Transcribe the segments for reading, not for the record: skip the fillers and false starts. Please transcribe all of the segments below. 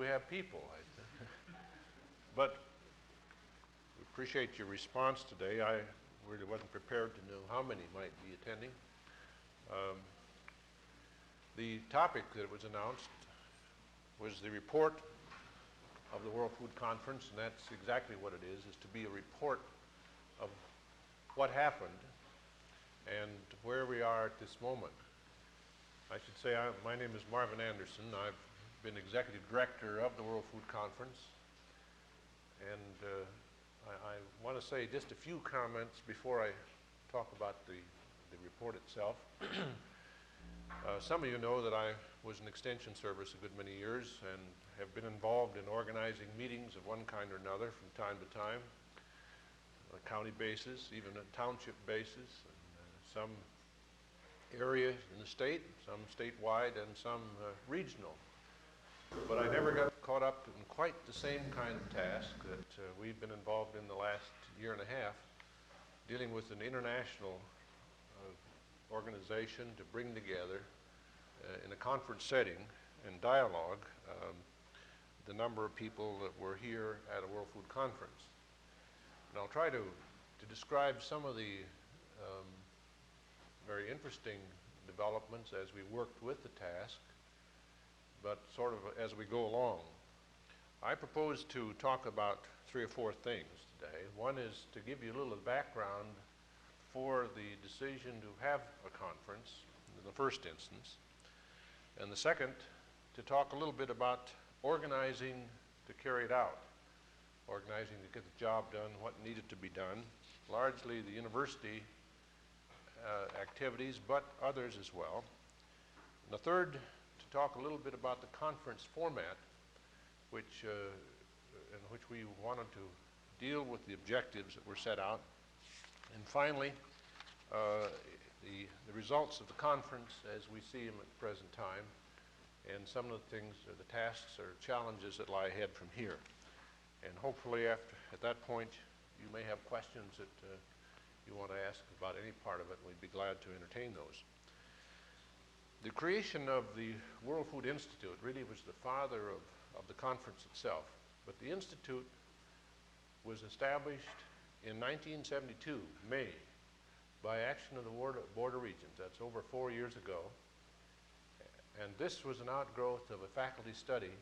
we have people. But we appreciate your response today. I really wasn't prepared to know how many might be attending. The topic that was announced was the report of the World Food Conference, and that's exactly what it is to be a report of what happened and where we are at this moment. I should say my name is Marvin Anderson. I've been executive director of the World Food Conference, and I want to say just a few comments before I talk about the report itself. Some of you know that I was in Extension Service a good many years and have been involved in organizing meetings of one kind or another from time to time, on a county basis, even a township basis, and some area in the state, some statewide, and some regional. But I never got caught up in quite the same kind of task that we've been involved in the last year and a half, dealing with an international organization to bring together in a conference setting and dialogue the number of people that were here at a World Food Conference. And I'll try to describe some of the very interesting developments as we worked with the task, but sort of as we go along. I propose to talk about 3 or 4 things today. One is to give you a little background for the decision to have a conference in the first instance, and the second, to talk a little bit about organizing to carry it out, organizing to get the job done, what needed to be done, largely the university activities, but others as well. And the third, to talk a little bit about the conference format, in which we wanted to deal with the objectives that were set out. And finally, the results of the conference as we see them at the present time, and some of the things, or the tasks or challenges that lie ahead from here. And hopefully at that point, you may have questions that you want to ask about any part of it, and we'd be glad to entertain those. The creation of the World Food Institute really was the father of the conference itself, but the Institute was established in 1972, May, by action of the Board of Regents. That's over 4 years ago. And this was an outgrowth of a faculty study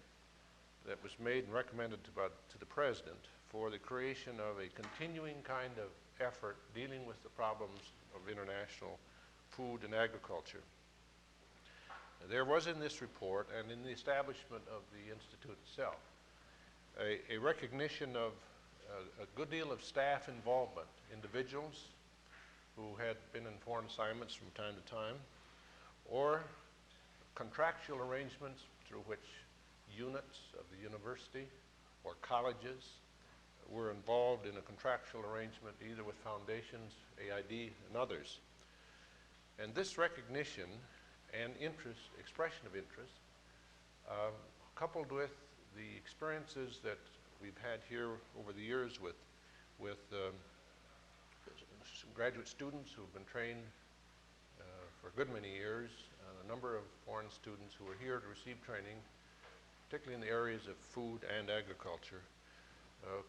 that was made and recommended to the President for the creation of a continuing kind of effort dealing with the problems of international food and agriculture. There was in this report and in the establishment of the Institute itself a recognition of a good deal of staff involvement, individuals who had been in foreign assignments from time to time, or contractual arrangements through which units of the university or colleges were involved in a contractual arrangement either with foundations, AID, and others. And this recognition and expression of interest, coupled with the experiences that we've had here over the years with some graduate students who have been trained for a good many years, a number of foreign students who are here to receive training, particularly in the areas of food and agriculture,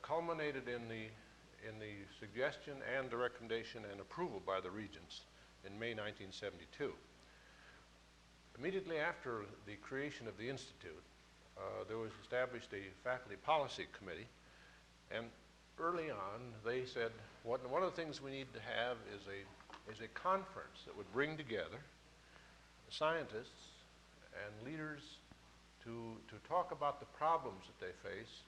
culminated in the suggestion and the recommendation and approval by the Regents in May 1972. Immediately after the creation of the Institute, there was established a faculty policy committee, and early on they said one of the things we need to have is a conference that would bring together scientists and leaders to talk about the problems that they face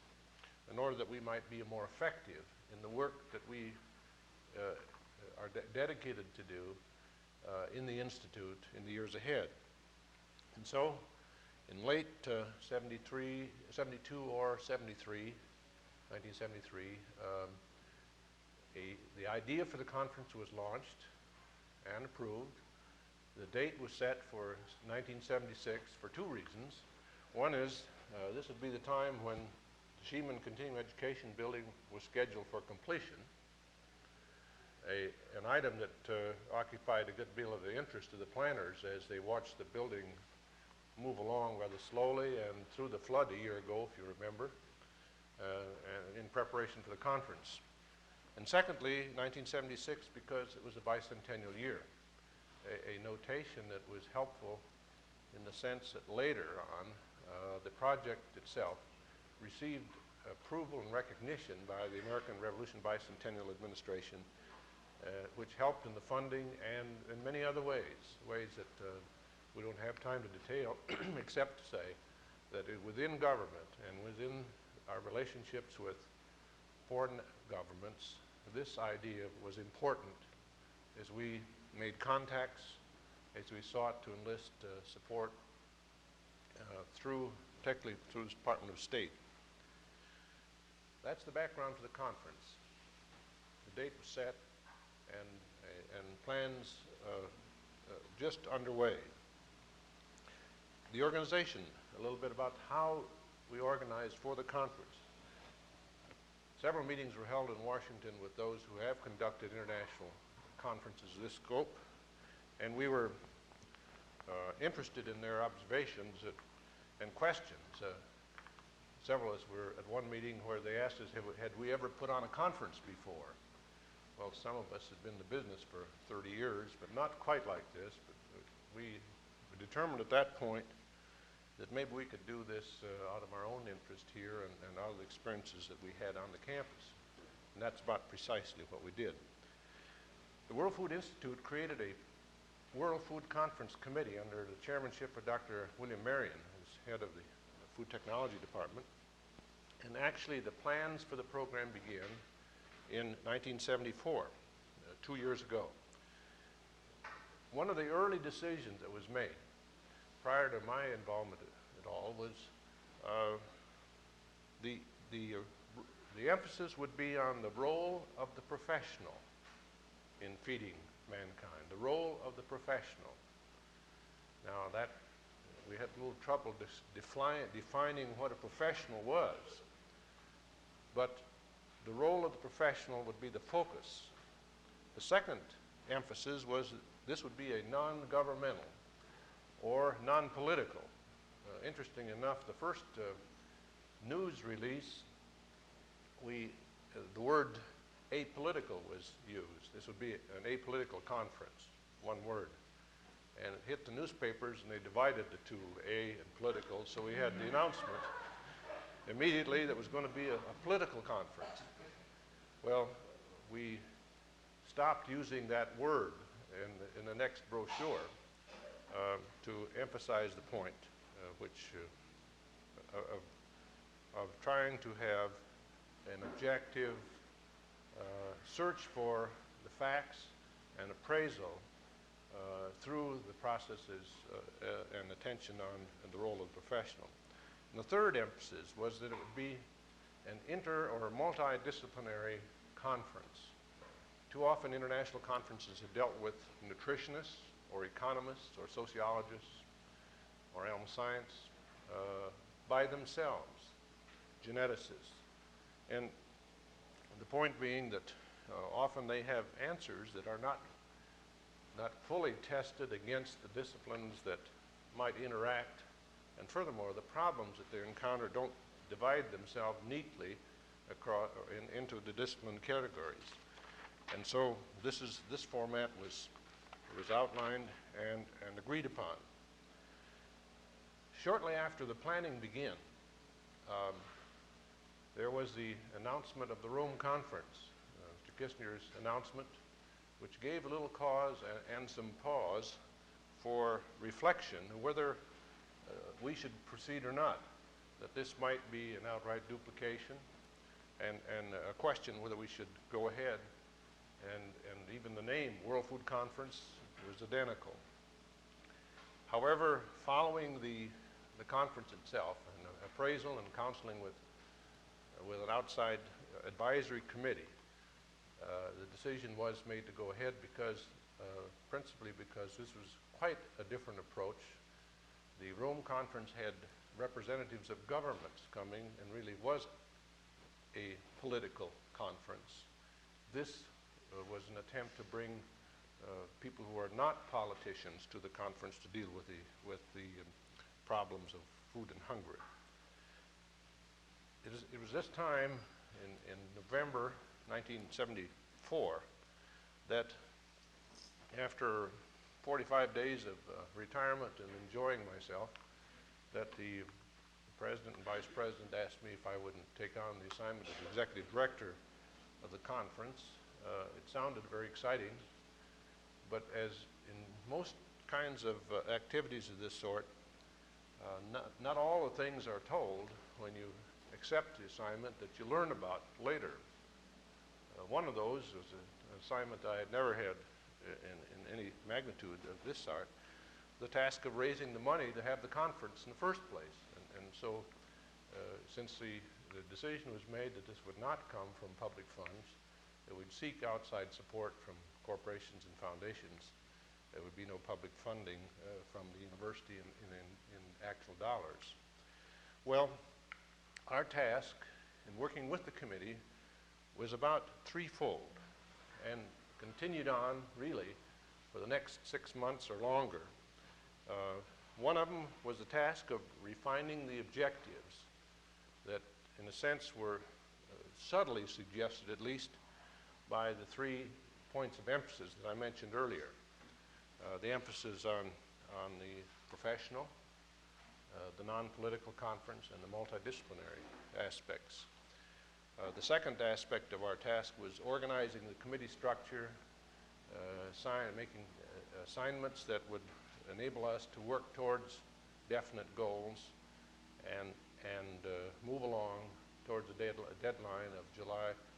in order that we might be more effective in the work that we are dedicated to do in the Institute in the years ahead. And so in late 72 or 73, 1973, the idea for the conference was launched and approved. The date was set for 1976 for 2 reasons. One is this would be the time when the Sheeman Continuing Education building was scheduled for completion, an item that occupied a good deal of the interest of the planners as they watched the building move along rather slowly and through the flood a year ago, if you remember, and in preparation for the conference. And secondly, 1976, because it was a bicentennial year, a notation that was helpful in the sense that later on, the project itself received approval and recognition by the American Revolution Bicentennial Administration, which helped in the funding and in many other ways that we don't have time to detail, except to say that within government and within our relationships with foreign governments, this idea was important as we made contacts, as we sought to enlist support particularly through the Department of State. That's the background for the conference. The date was set and plans just underway. The organization, a little bit about how we organized for the conference. Several meetings were held in Washington with those who have conducted international conferences of this scope, and we were interested in their observations and questions. Several of us were at one meeting where they asked us, had we ever put on a conference before? Well, some of us had been in the business for 30 years, but not quite like this. But we determined at that point that maybe we could do this out of our own interest here and out of the experiences that we had on the campus. And that's about precisely what we did. The World Food Institute created a World Food Conference Committee under the chairmanship of Dr. William Marion, who's head of the Food Technology Department. And actually, the plans for the program began in 1974, 2 years ago. One of the early decisions that was made prior to my involvement at all was the emphasis would be on the role of the professional in feeding mankind, the role of the professional. Now that, we had a little trouble defining what a professional was, but the role of the professional would be the focus. The second emphasis was that this would be a non-governmental or non-political. Interesting enough, the first news release, the word apolitical was used. This would be an apolitical conference, one word. And it hit the newspapers and they divided the two, A and political, so we had the announcement immediately that was going to be a political conference. Well, we stopped using that word in the next brochure to emphasize the point, of trying to have an objective search for the facts and appraisal through the processes and attention on the role of the professional. And the third emphasis was that it would be an inter or multidisciplinary conference. Too often international conferences have dealt with nutritionists or economists or sociologists or animal science by themselves, geneticists. And the point being that often they have answers that are not fully tested against the disciplines that might interact. And furthermore, the problems that they encounter don't divide themselves neatly across into the discipline categories. And so this format was outlined and agreed upon. Shortly after the planning began, there was the announcement of the Rome Conference, Mr. Kissinger's announcement, which gave a little cause and some pause for reflection whether we should proceed or not, that this might be an outright duplication, and a question whether we should go ahead, and even the name World Food Conference was identical. However, following the conference itself, and appraisal and counseling with an outside advisory committee, the decision was made to go ahead principally because this was quite a different approach. The Rome Conference had representatives of governments coming and really was a political conference. This was an attempt to bring people who are not politicians to the conference to deal with the problems of food and hunger. It was this time in November 1974 that after 45 days of retirement and enjoying myself, that the President and Vice President asked me if I wouldn't take on the assignment as Executive Director of the conference. It sounded very exciting, but as in most kinds of activities of this sort, not all the things are told when you accept the assignment that you learn about later. One of those was an assignment I had never had in any magnitude of this sort, the task of raising the money to have the conference in the first place. And so since the decision was made that this would not come from public funds, that we'd seek outside support from corporations and foundations, there would be no public funding from the university in actual dollars. Well, our task in working with the committee was about threefold and continued on really for the next 6 months or longer. One of them was the task of refining the objectives that in a sense were subtly suggested, at least by the 3 points of emphasis that I mentioned earlier. The emphasis on the professional, the non-political conference, and the multidisciplinary aspects. The second aspect of our task was organizing the committee structure, making assignments that would enable us to work towards definite goals and move along towards the deadline of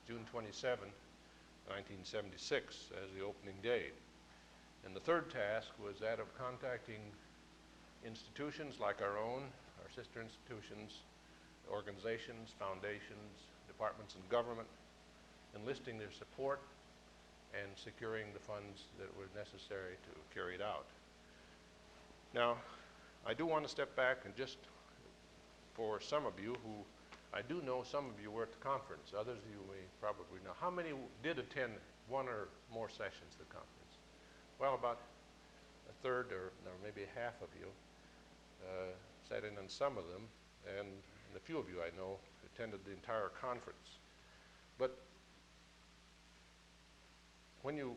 June 27, 1976 as the opening date. And the third task was that of contacting institutions like our own, our sister institutions, organizations, foundations, departments in government, enlisting their support and securing the funds that were necessary to carry it out. Now, I do want to step back and just, for some of you who, I do know some of you were at the conference, others of you may probably know. How many did attend one or more sessions of the conference? Well, about a third or maybe half of you sat in on some of them, and a few of you I know attended the entire conference. But when you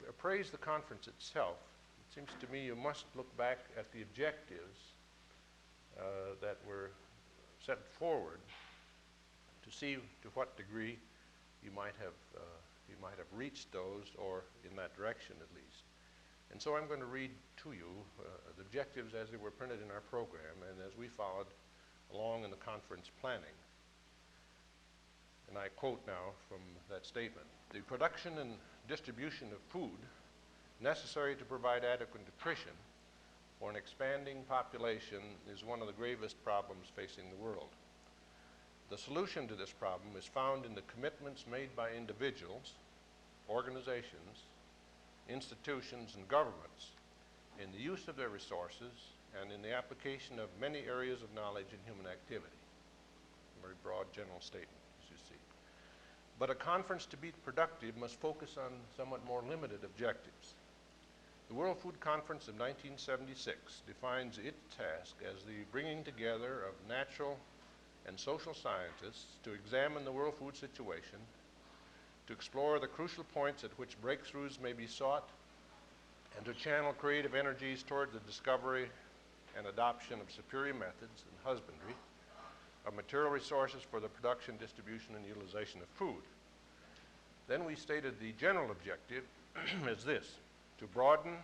appraise the conference itself, it seems to me you must look back at the objectives that were set forward to see to what degree you might have reached those, or in that direction at least. And so I'm going to read to you the objectives as they were printed in our program and as we followed along in the conference planning. And I quote now from that statement: "The production and distribution of food necessary to provide adequate nutrition for an expanding population is one of the gravest problems facing the world. The solution to this problem is found in the commitments made by individuals, organizations, institutions, and governments in the use of their resources and in the application of many areas of knowledge and human activity." A very broad general statement, as you see. But a conference to be productive must focus on somewhat more limited objectives. The World Food Conference of 1976 defines its task as the bringing together of natural and social scientists to examine the world food situation, to explore the crucial points at which breakthroughs may be sought, and to channel creative energies toward the discovery and adoption of superior methods in husbandry of material resources for the production, distribution, and utilization of food. Then we stated the general objective as this: to broaden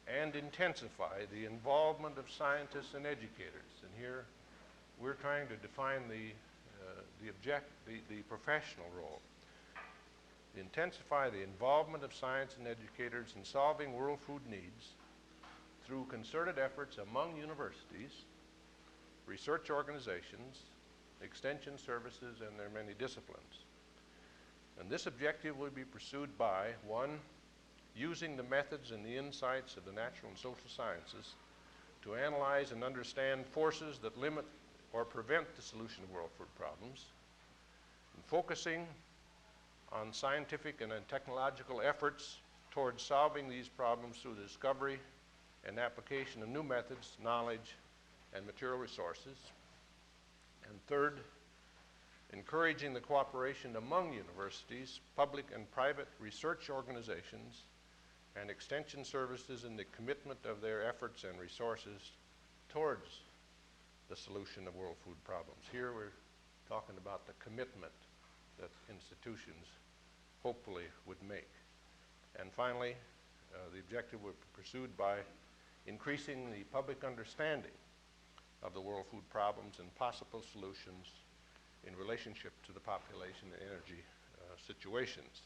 and intensify the involvement of scientists and educators. And here we're trying to define the professional role. Intensify the involvement of science and educators in solving world food needs through concerted efforts among universities, research organizations, extension services, and their many disciplines. And this objective will be pursued by, 1, using the methods and the insights of the natural and social sciences to analyze and understand forces that limit or prevent the solution of world food problems, and focusing on scientific and technological efforts towards solving these problems through the discovery and application of new methods, knowledge, and material resources. And third, encouraging the cooperation among universities, public and private research organizations, and extension services in the commitment of their efforts and resources towards the solution of world food problems. Here we're talking about the commitment that institutions hopefully would make. And finally, the objective would be pursued by increasing the public understanding of the world food problems and possible solutions in relationship to the population and energy situations.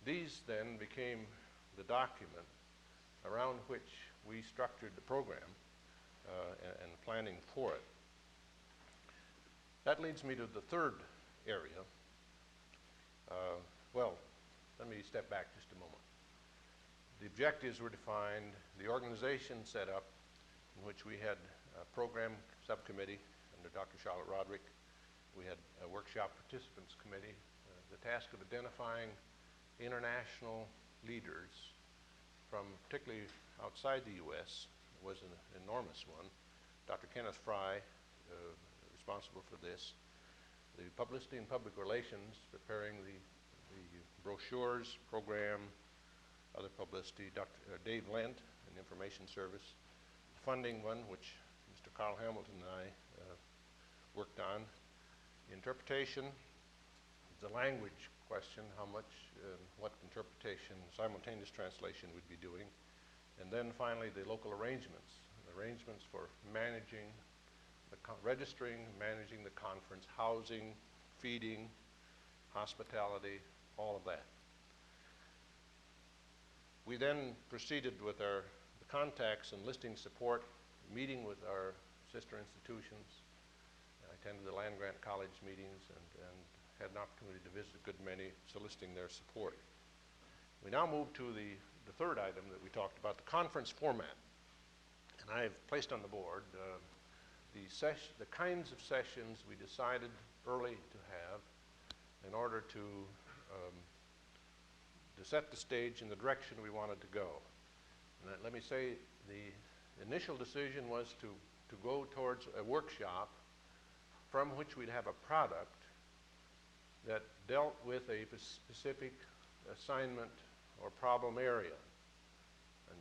These then became the document around which we structured the program and planning for it. That leads me to the third area. Well, let me step back just a moment. The objectives were defined, the organization set up, in which we had a program subcommittee under Dr. Charlotte Roderick. We had a workshop participants committee. The task of identifying international leaders from particularly outside the U.S. was an enormous one. Dr. Kenneth Fry, responsible for this. The publicity and public relations, preparing the brochures, program, other publicity, Dave Lent, an information service. The funding one, which Mr. Carl Hamilton and I worked on. Interpretation, the language question, how much, what interpretation, simultaneous translation we'd be doing. And then finally, the local arrangements for managing, registering, managing the conference, housing, feeding, hospitality, all of that. We then proceeded with the contacts, enlisting support, meeting with our sister institutions. I attended the land-grant college meetings and had an opportunity to visit a good many, soliciting their support. We now move to the third item that we talked about, the conference format. And I've placed on the board the kinds of sessions we decided early to have in order to set the stage in the direction we wanted to go. And let me say, the initial decision was to go towards a workshop from which we'd have a product that dealt with a specific assignment or problem area. And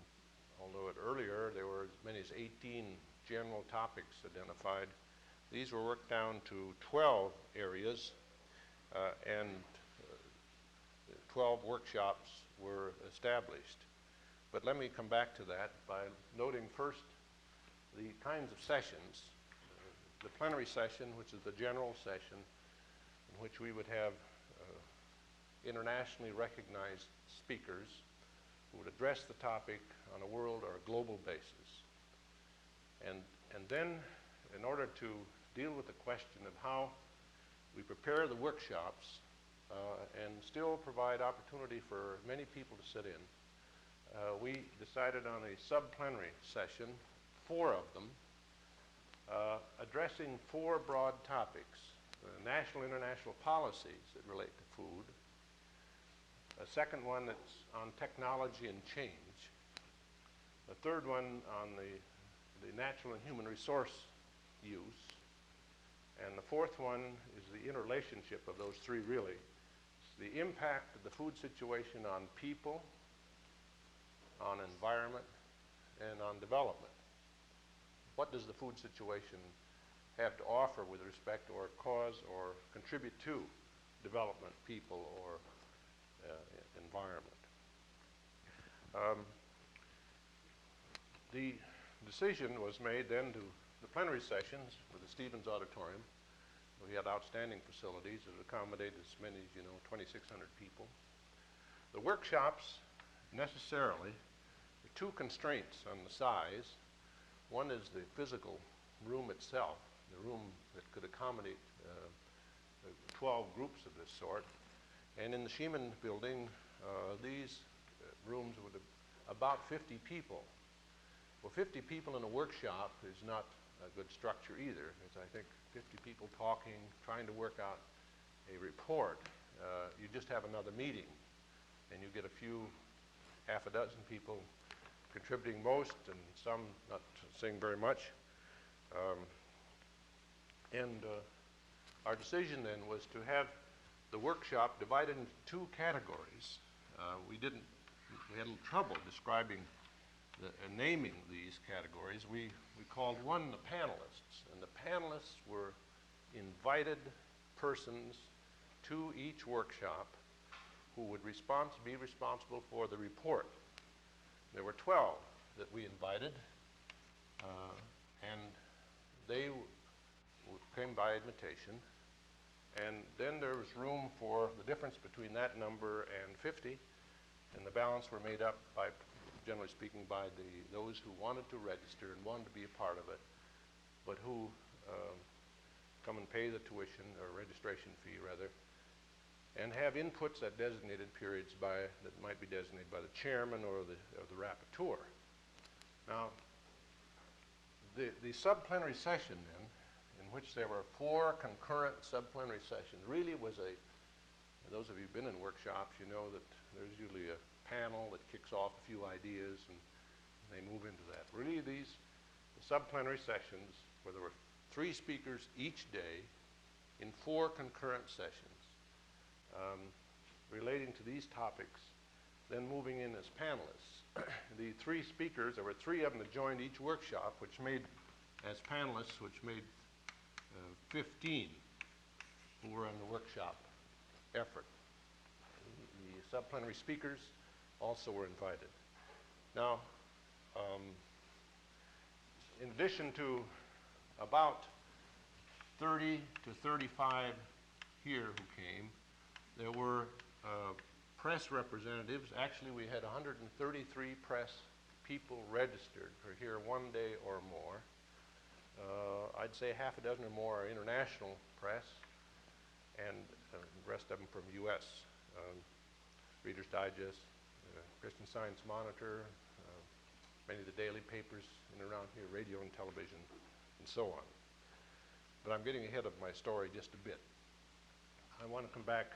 although earlier there were as many as 18 general topics identified, these were worked down to 12 areas and 12 workshops were established. But let me come back to that by noting first the kinds of sessions. The plenary session, which is the general session, in which we would have internationally recognized speakers who would address the topic on a world or a global basis. And then, in order to deal with the question of how we prepare the workshops and still provide opportunity for many people to sit in, we decided on a sub-plenary session, 4 of them, addressing 4 broad topics: national international policies that relate to food, a second one that's on technology and change, a third one on the natural and human resource use, and the fourth one is the interrelationship of those 3 really. It's the impact of the food situation on people, on environment, and on development. What does the food situation have to offer with respect or cause or contribute to development, people, or environment? The decision was made then to the plenary sessions with the Stevens Auditorium. We had outstanding facilities that accommodated as many as, 2,600 people. The workshops, necessarily, there are 2 constraints on the size. One is the physical room itself, the room that could accommodate 12 groups of this sort. And in the Sheeman building, these rooms would have about 50 people. Well, 50 people in a workshop is not a good structure either, because I think 50 people talking, trying to work out a report, you just have another meeting, and you get a few, half a dozen people contributing most, and some not saying very much. Our decision then was to have the workshop divided into two categories. We had a little trouble describing naming these categories. We called one the panelists, and the panelists were invited persons to each workshop who would be responsible for the report. There were 12 that we invited, and they came by invitation. And then there was room for the difference between that number and 50, and the balance were made up by, generally speaking, by those who wanted to register and wanted to be a part of it, but who come and pay the tuition or registration fee rather, and have inputs at designated periods that might be designated by the chairman or the rapporteur. Now, the subplenary session then, in which there were 4 concurrent subplenary sessions, really was those of you who've been in workshops, you know that there's usually a panel that kicks off a few ideas and they move into that. Really the subplenary sessions, where there were 3 speakers each day in 4 concurrent sessions, relating to these topics, then moving in as panelists. The 3 speakers, there were 3 of them that joined each workshop, which made, as panelists, which made 15 who were in the workshop effort. The subplenary speakers also were invited. Now, in addition to about 30 to 35 here who came, there were press representatives. Actually, we had 133 press people registered for here one day or more. I'd say half a dozen or more are international press, and the rest of them from U.S. Reader's Digest, Christian Science Monitor, many of the daily papers in and around here, radio and television, and so on. But I'm getting ahead of my story just a bit. I want to come back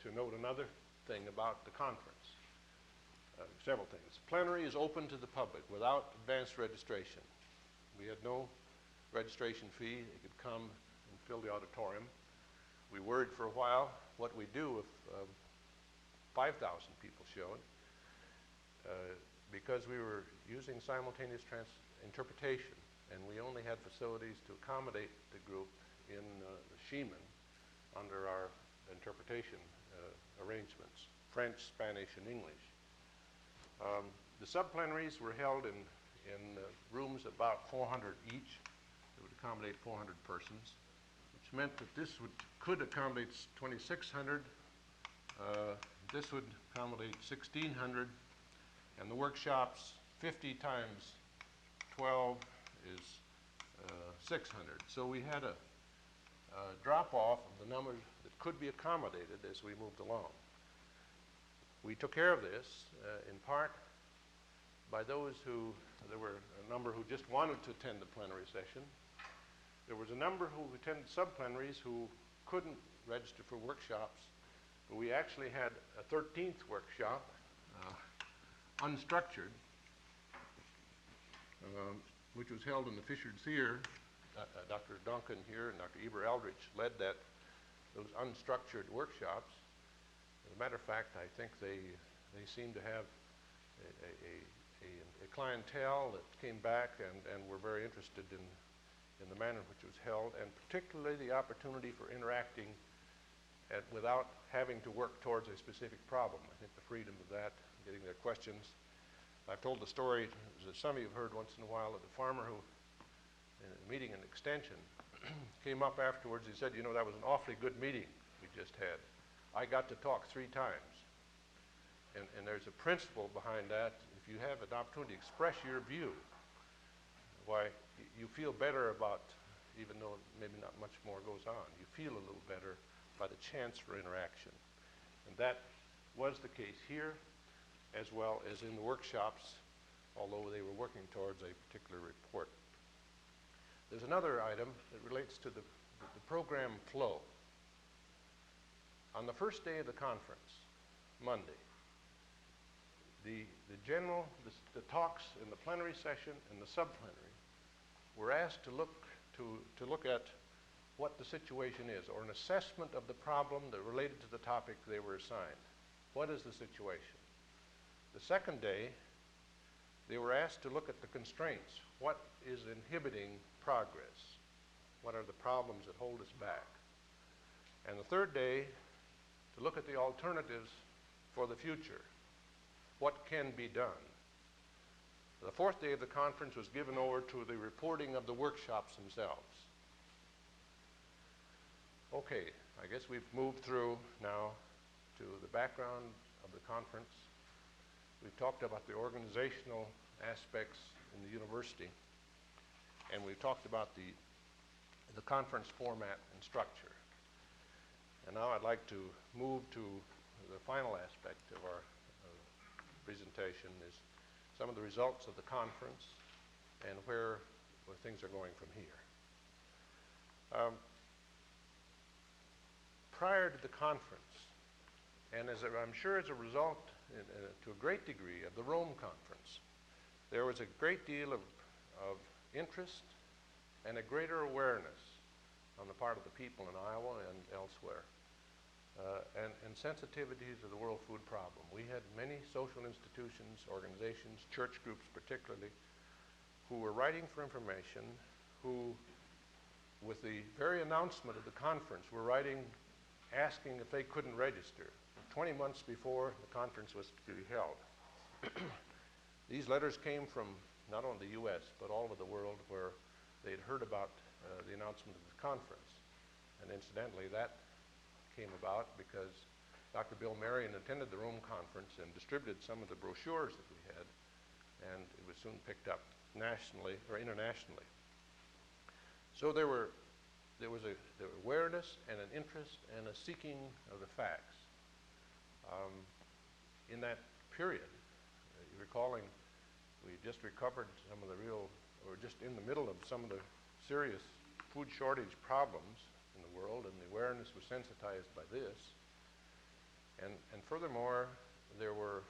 to note another thing about the conference. Several things. Plenary is open to the public without advanced registration. We had no registration fee. They could come and fill the auditorium. We worried for a while what we'd do if 5,000 people showed, because we were using simultaneous interpretation, and we only had facilities to accommodate the group in the Sheeman under our interpretation arrangements, French, Spanish, and English. The subplenaries were held in rooms about 400 each. It would accommodate 400 persons, which meant that this could accommodate 2,600. This would accommodate 1,600, and the workshops, 50 times 12 is 600. So we had a drop-off of the numbers that could be accommodated as we moved along. We took care of this in part by those there were a number who just wanted to attend the plenary session. There was a number who attended subplenaries who couldn't register for workshops, but we actually had a 13th workshop, unstructured, which was held in the Fisher Theater. Dr. Duncan here and Dr. Eber Eldridge led those unstructured workshops. As a matter of fact, I think they seemed to have a clientele that came back and were very interested in the manner in which it was held, and particularly the opportunity for interacting without having to work towards a specific problem. I think the freedom of that, getting their questions. I've told the story that some of you have heard once in a while of the farmer who, in a meeting in Extension, came up afterwards. He said, "You know, that was an awfully good meeting we just had. I got to talk 3 times." And there's a principle behind that. If you have an opportunity to express your view, why, you feel better about, even though maybe not much more goes on, you feel a little better by the chance for interaction. And that was the case here, as well as in the workshops, although they were working towards a particular report. There's another item that relates to the program flow. On the first day of the conference, Monday, the talks in the plenary session and the subplenary were asked to look to look at what the situation is, or an assessment of the problem that related to the topic they were assigned. What is the situation? The second day, they were asked to look at the constraints. What is inhibiting progress? What are the problems that hold us back? And the third day, to look at the alternatives for the future. What can be done? The fourth day of the conference was given over to the reporting of the workshops themselves. Okay, I guess we've moved through now to the background of the conference. We've talked about the organizational aspects in the university, and we've talked about the conference format and structure. And now I'd like to move to the final aspect of our presentation, is some of the results of the conference and where things are going from here. Prior to the conference, and I'm sure as a result, to a great degree, of the Rome Conference, there was a great deal of interest and a greater awareness on the part of the people in Iowa and elsewhere, and sensitivity to the world food problem. We had many social institutions, organizations, church groups particularly, who were writing for information, who, with the very announcement of the conference, were writing asking if they couldn't register 20 months before the conference was to be held. These letters came from not only the U.S., but all over the world, where they'd heard about the announcement of the conference. And incidentally, that came about because Dr. Bill Marion attended the Rome Conference and distributed some of the brochures that we had, and it was soon picked up nationally or internationally. So there was an awareness and an interest and a seeking of the facts. In that period, recalling, we just recovered some of the just in the middle of some of the serious food shortage problems in the world, and the awareness was sensitized by this. And furthermore, there were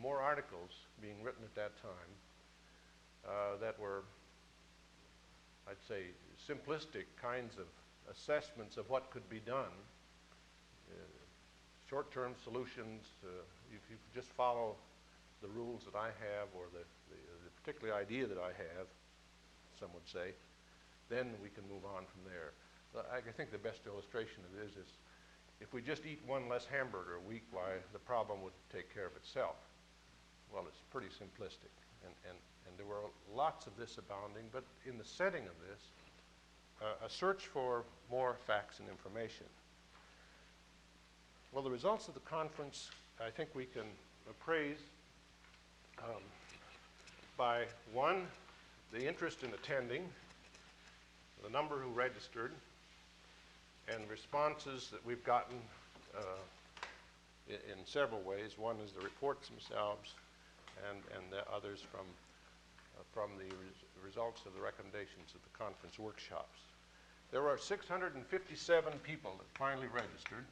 more articles being written at that time that were, I'd say, simplistic kinds of assessments of what could be done. Short-term solutions, if you just follow the rules that I have, or the particular idea that I have, some would say, then we can move on from there. I think the best illustration of this is if we just eat one less hamburger a week, why the problem would take care of itself. Well, it's pretty simplistic, and there were lots of this abounding, but in the setting of this, a search for more facts and information. Well, the results of the conference, I think we can appraise by, one, the interest in attending, the number who registered, and responses that we've gotten in several ways. One is the reports themselves, and the others from the results of the recommendations of the conference workshops. There were 657 people that finally registered.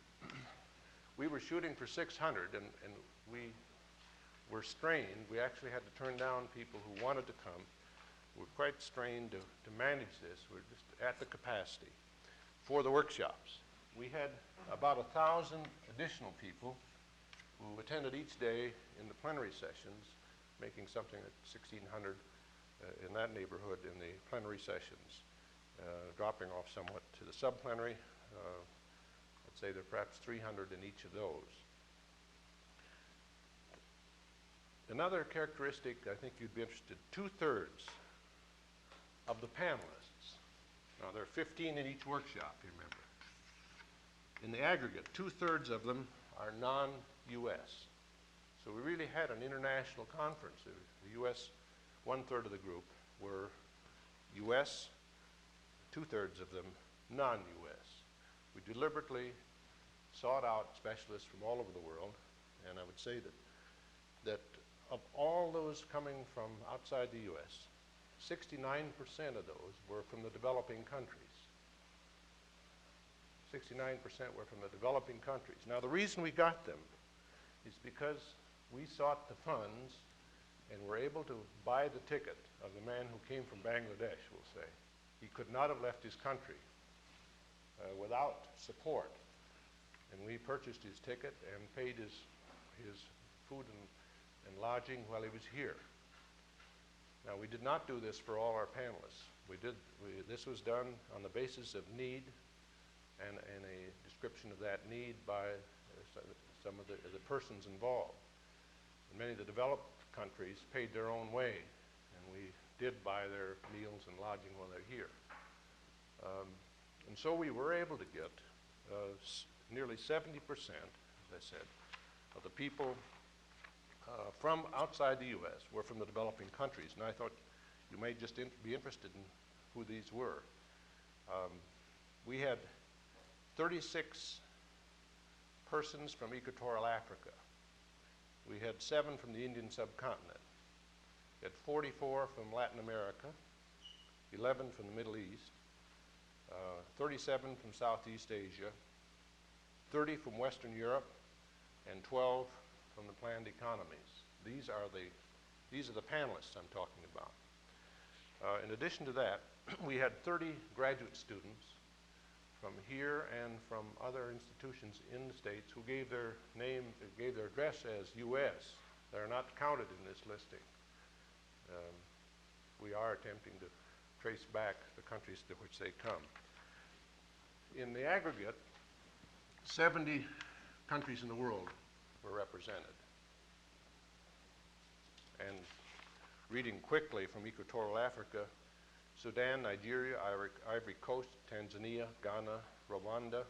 We were shooting for 600, and we were strained. We actually had to turn down people who wanted to come. We were quite strained to manage this. We're just at the capacity. For the workshops, we had about 1,000 additional people who attended each day in the plenary sessions, making something like 1,600 in that neighborhood in the plenary sessions, dropping off somewhat to the subplenary. I'd say there are perhaps 300 in each of those. Another characteristic I think you'd be interested, 2/3 of the panelists, now there are 15 in each workshop, you remember. In the aggregate, 2/3 of them are non-US. So we really had an international conference. The US, 1/3 of the group were US, 2/3 of them non-US. We deliberately sought out specialists from all over the world, and I would say that of all those coming from outside the US, 69% of those were from the developing countries. 69% were from the developing countries. Now, the reason we got them is because we sought the funds and were able to buy the ticket of the man who came from Bangladesh, we'll say. He could not have left his country without support. And we purchased his ticket and paid his food and lodging while he was here. Now, we did not do this for all our panelists. This was done on the basis of need and a description of that need by some of the persons involved. And many of the developed countries paid their own way, and we did buy their meals and lodging while they're here. And so we were able to get nearly 70%, as I said, of the people from outside the U.S. were from the developing countries. And I thought you may just be interested in who these were. We had 36 persons from Equatorial Africa. We had 7 from the Indian subcontinent. We had 44 from Latin America, 11 from the Middle East, 37 from Southeast Asia, 30 from Western Europe, and 12 from the planned economies. These are the panelists I'm talking about. In addition to that, we had 30 graduate students from here and from other institutions in the States who gave their address as U.S. They're not counted in this listing. We are attempting to trace back the countries to which they come. In the aggregate, 70 countries in the world were represented. And reading quickly from Equatorial Africa, Sudan, Nigeria, Ivory Coast, Tanzania, Ghana, Rwanda,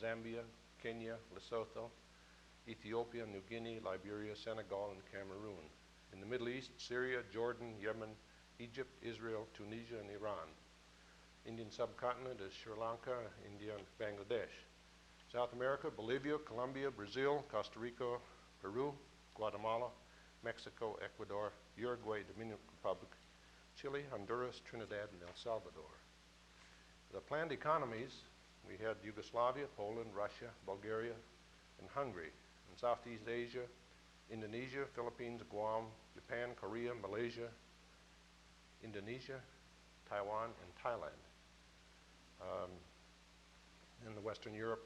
Zambia, Kenya, Lesotho, Ethiopia, New Guinea, Liberia, Senegal, and Cameroon. In the Middle East, Syria, Jordan, Yemen, Egypt, Israel, Tunisia, and Iran. Indian subcontinent is Sri Lanka, India, and Bangladesh. South America, Bolivia, Colombia, Brazil, Costa Rica, Peru, Guatemala, Mexico, Ecuador, Uruguay, Dominican Republic, Chile, Honduras, Trinidad, and El Salvador. The planned economies, we had Yugoslavia, Poland, Russia, Bulgaria, and Hungary. In Southeast Asia, Indonesia, Philippines, Guam, Japan, Korea, Malaysia, Indonesia, Taiwan, and Thailand. In the Western Europe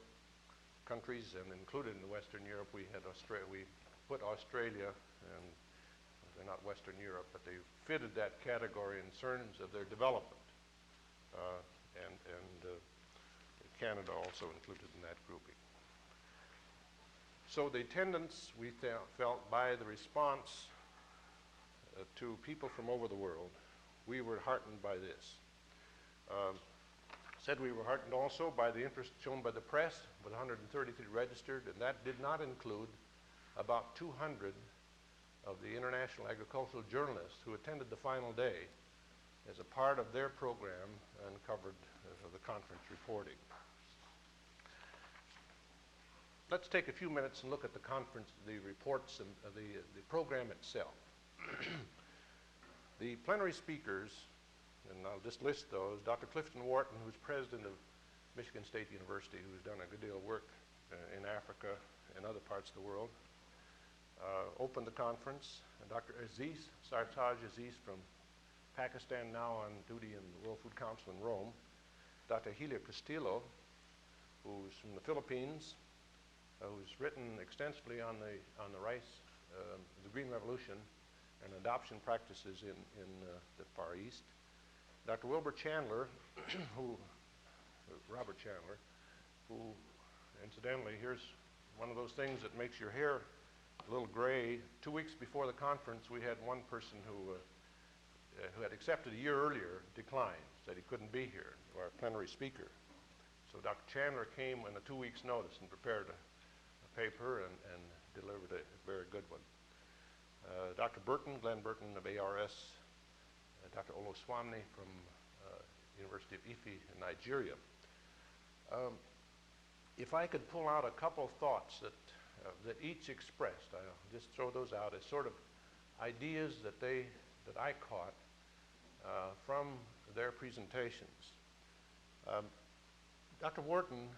countries, and included in the Western Europe, we had we put Australia, and they're not Western Europe, but they fitted that category in terms of their development. And Canada also included in that grouping. So the attendance, we felt, by the response to people from over the world, we were heartened by this. Said we were heartened also by the interest shown by the press, with 133 registered, and that did not include about 200 of the international agricultural journalists who attended the final day as a part of their program and covered the conference reporting. Let's take a few minutes and look at the conference, the reports, and the program itself. The plenary speakers, and I'll just list those: Dr. Clifton Wharton, who's president of Michigan State University, who's done a good deal of work in Africa and other parts of the world, opened the conference. And Dr. Aziz, Sartaj Aziz from Pakistan, now on duty in the World Food Council in Rome. Dr. Helio Castillo, who's from the Philippines, who's written extensively on the rice, the Green Revolution, and adoption practices in the Far East. Dr. Wilbur Chandler, Robert Chandler, who, incidentally, here's one of those things that makes your hair a little gray. 2 weeks before the conference, we had one person who had accepted a year earlier decline, said he couldn't be here, our plenary speaker. So Dr. Chandler came in a 2 weeks' notice and prepared a paper and delivered a very good one. Dr. Burton, Glenn Burton of ARS, Dr. Oloswamni from University of Ife in Nigeria. If I could pull out a couple thoughts that each expressed, I'll just throw those out as sort of ideas that I caught from their presentations. Dr. Wharton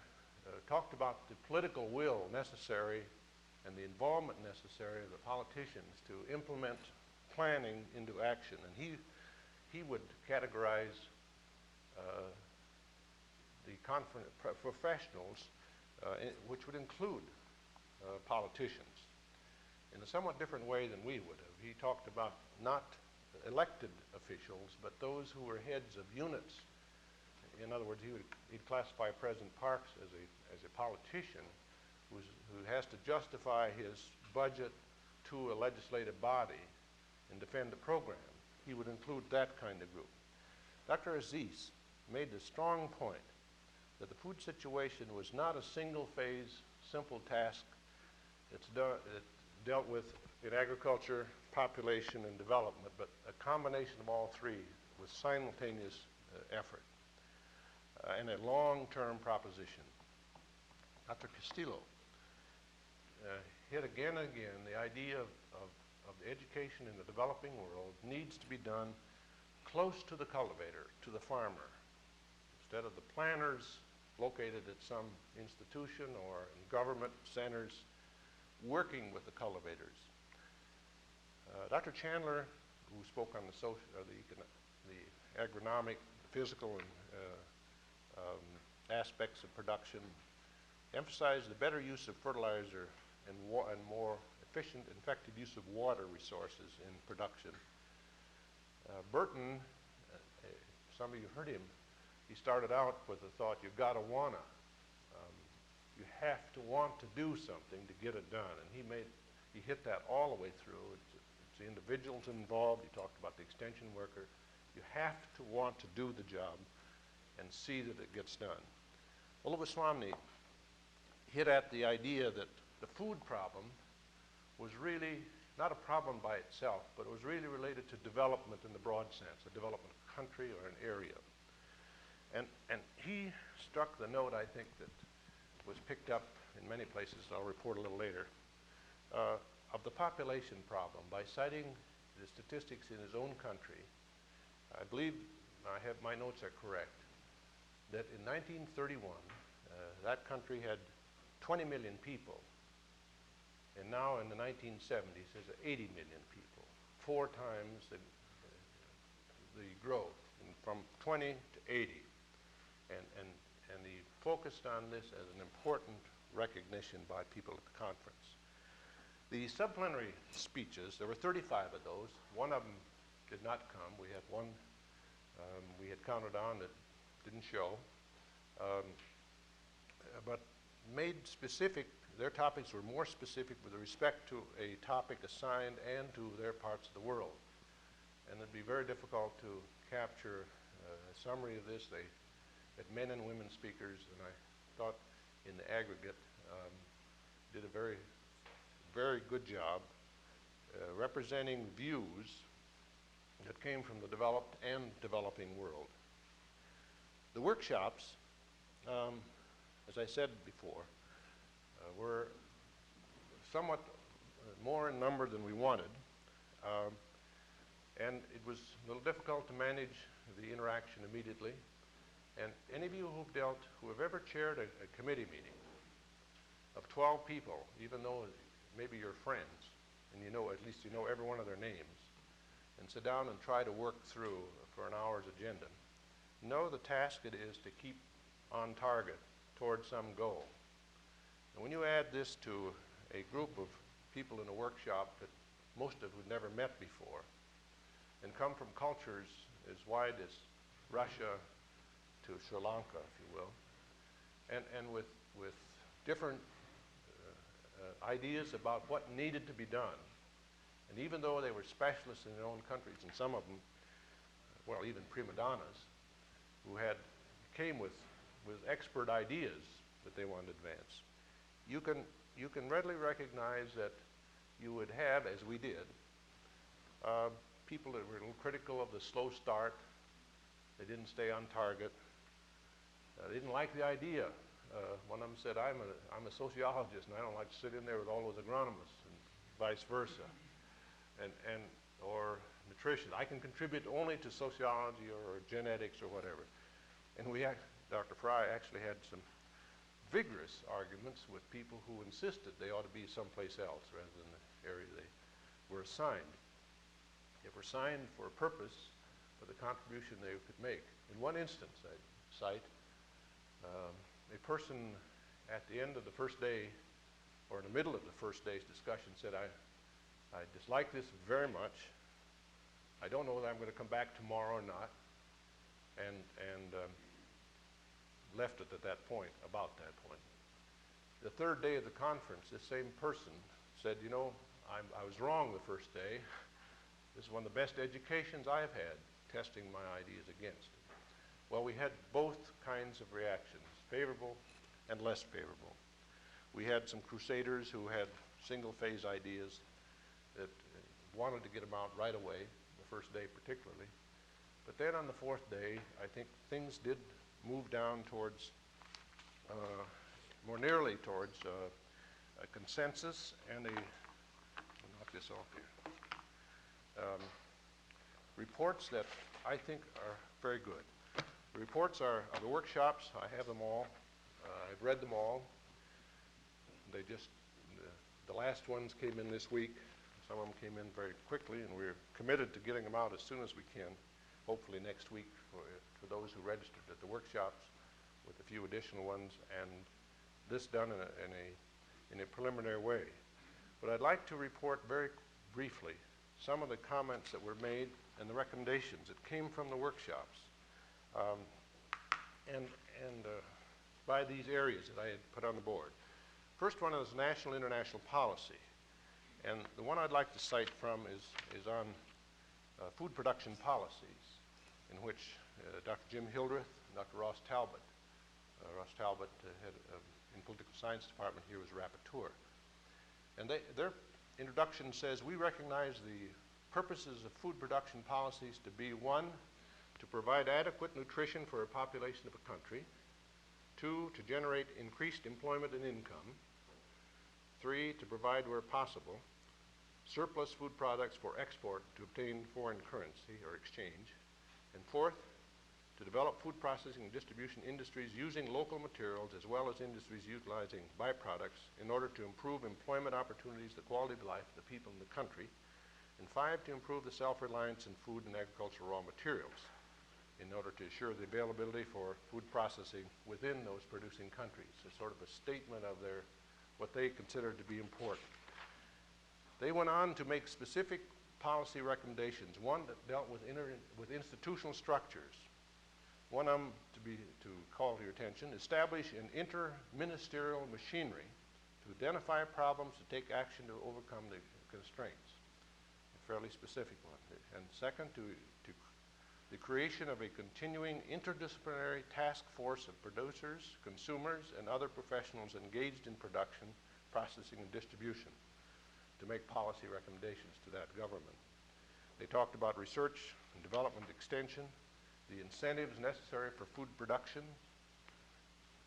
talked about the political will necessary and the involvement necessary of the politicians to implement planning into action. And he would categorize the professionals, which would include politicians, in a somewhat different way than we would have. He talked about not elected officials, but those who were heads of units. In other words, he'd classify President Parks as a politician who has to justify his budget to a legislative body and defend the program. He would include that kind of group. Dr. Aziz made the strong point that the food situation was not a single-phase, simple task that's dealt with in agriculture, population, and development, but a combination of all three with simultaneous effort and a long-term proposition. Dr. Castillo hit again and again the idea of education in the developing world needs to be done close to the cultivator, to the farmer, instead of the planners located at some institution or in government centers working with the cultivators. Dr. Chandler, who spoke on the agronomic, physical, and aspects of production, emphasized the better use of fertilizer and more efficient and effective use of water resources in production. Burton, some of you heard him, he started out with the thought, you've got to wanna. You have to want to do something to get it done. And he hit that all the way through. It's the individuals involved. He talked about the extension worker. You have to want to do the job and see that it gets done. Oliver Swamney hit at the idea that the food problem was really not a problem by itself, but it was really related to development in the broad sense, the development of a country or an area. And he struck the note, I think, that was picked up in many places, I'll report a little later, of the population problem by citing the statistics in his own country. I believe, my notes are correct, that in 1931, that country had 20 million people, and now in the 1970s, there's 80 million people, 4 times the growth, from 20 to 80. And he focused on this as an important recognition by people at the conference. The supplementary speeches, there were 35 of those. One of them did not come. We had one we had counted on that didn't show. But made specific, their topics were more specific with respect to a topic assigned and to their parts of the world. And it'd be very difficult to capture a summary of this. They had men and women speakers, and I thought in the aggregate did a very, very good job representing views that came from the developed and developing world. The workshops, as I said before, were somewhat more in number than we wanted, and it was a little difficult to manage the interaction immediately. And any of you who have ever chaired a committee meeting of 12 people, even though maybe you're friends, and you know, at least you know every one of their names, and sit down and try to work through for an hour's agenda, know the task it is to keep on target towards some goal. And when you add this to a group of people in a workshop that most of who'd never met before, and come from cultures as wide as Russia to Sri Lanka, if you will, and with different ideas about what needed to be done. And even though they were specialists in their own countries, and some of them, well, even prima donnas, who came with expert ideas that they wanted to advance, you can readily recognize that you would have, as we did, people that were a little critical of the slow start. They didn't stay on target. They didn't like the idea. One of them said, I'm a sociologist, and I don't like to sit in there with all those agronomists, and vice versa, or nutrition. I can contribute only to sociology or genetics or whatever. And Dr. Fry actually had some vigorous arguments with people who insisted they ought to be someplace else rather than the area they were assigned. They were assigned for a purpose, for the contribution they could make. In one instance, I cite, a person at the end of the first day, or in the middle of the first day's discussion, said, I dislike this very much. I don't know whether I'm going to come back tomorrow or not, and left it at that point, about that point. The third day of the conference, this same person said, you know, I was wrong the first day. This is one of the best educations I've had, testing my ideas against it. Well, we had both kinds of reactions, favorable and less favorable. We had some crusaders who had single-phase ideas that wanted to get them out right away, the first day particularly. But then on the fourth day, I think things did move down towards, more nearly towards a consensus and I'll knock this off here. Reports that I think are very good. The reports are the workshops. I have them all. I've read them all. They just, the last ones came in this week. Some of them came in very quickly, and we're committed to getting them out as soon as we can, hopefully next week for those who registered at the workshops, with a few additional ones, and this done in a preliminary way. But I'd like to report very briefly some of the comments that were made and the recommendations that came from the workshops, by these areas that I had put on the board. First one is national international policy, and the one I'd like to cite from is on food production policies, in which Dr. Jim Hildreth and Dr. Ross Talbot, head in political science department here, was rapporteur, and their introduction says, we recognize the purposes of food production policies to be: 1, to provide adequate nutrition for a population of a country; 2, to generate increased employment and income; 3, to provide, where possible, surplus food products for export to obtain foreign currency or exchange; and 4th, to develop food processing and distribution industries using local materials as well as industries utilizing byproducts in order to improve employment opportunities, the quality of life of the people in the country; and 5, to improve the self-reliance in food and agricultural raw materials in order to assure the availability for food processing within those producing countries. It's sort of a statement of what they considered to be important. They went on to make specific policy recommendations. One that dealt with institutional structures. One of them to call to your attention: establish an inter-ministerial machinery to identify problems, to take action to overcome the constraints. A fairly specific one. And second, the creation of a continuing interdisciplinary task force of producers, consumers, and other professionals engaged in production, processing, and distribution to make policy recommendations to that government. They talked about research and development extension, the incentives necessary for food production.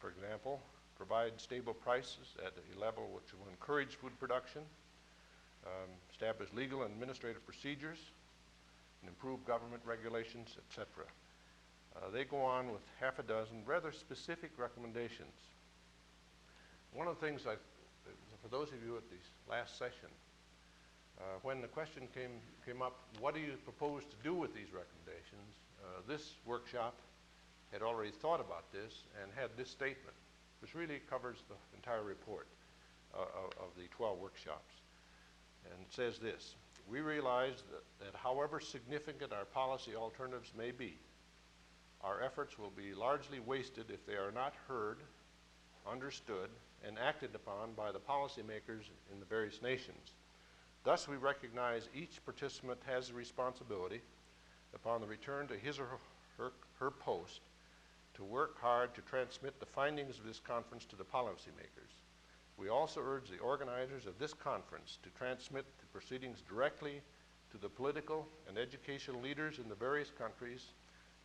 For example, provide stable prices at a level which will encourage food production, establish legal and administrative procedures, and improve government regulations, etc. They go on with half a dozen rather specific recommendations. One of the things for those of you at the last session, when the question came up, what do you propose to do with these recommendations? This workshop had already thought about this and had this statement, which really covers the entire report of the 12 workshops. And it says this: we realize that however significant our policy alternatives may be, our efforts will be largely wasted if they are not heard, understood, and acted upon by the policymakers in the various nations. Thus, we recognize each participant has a responsibility, upon the return to his or her post, to work hard to transmit the findings of this conference to the policymakers. We also urge the organizers of this conference to transmit the proceedings directly to the political and educational leaders in the various countries,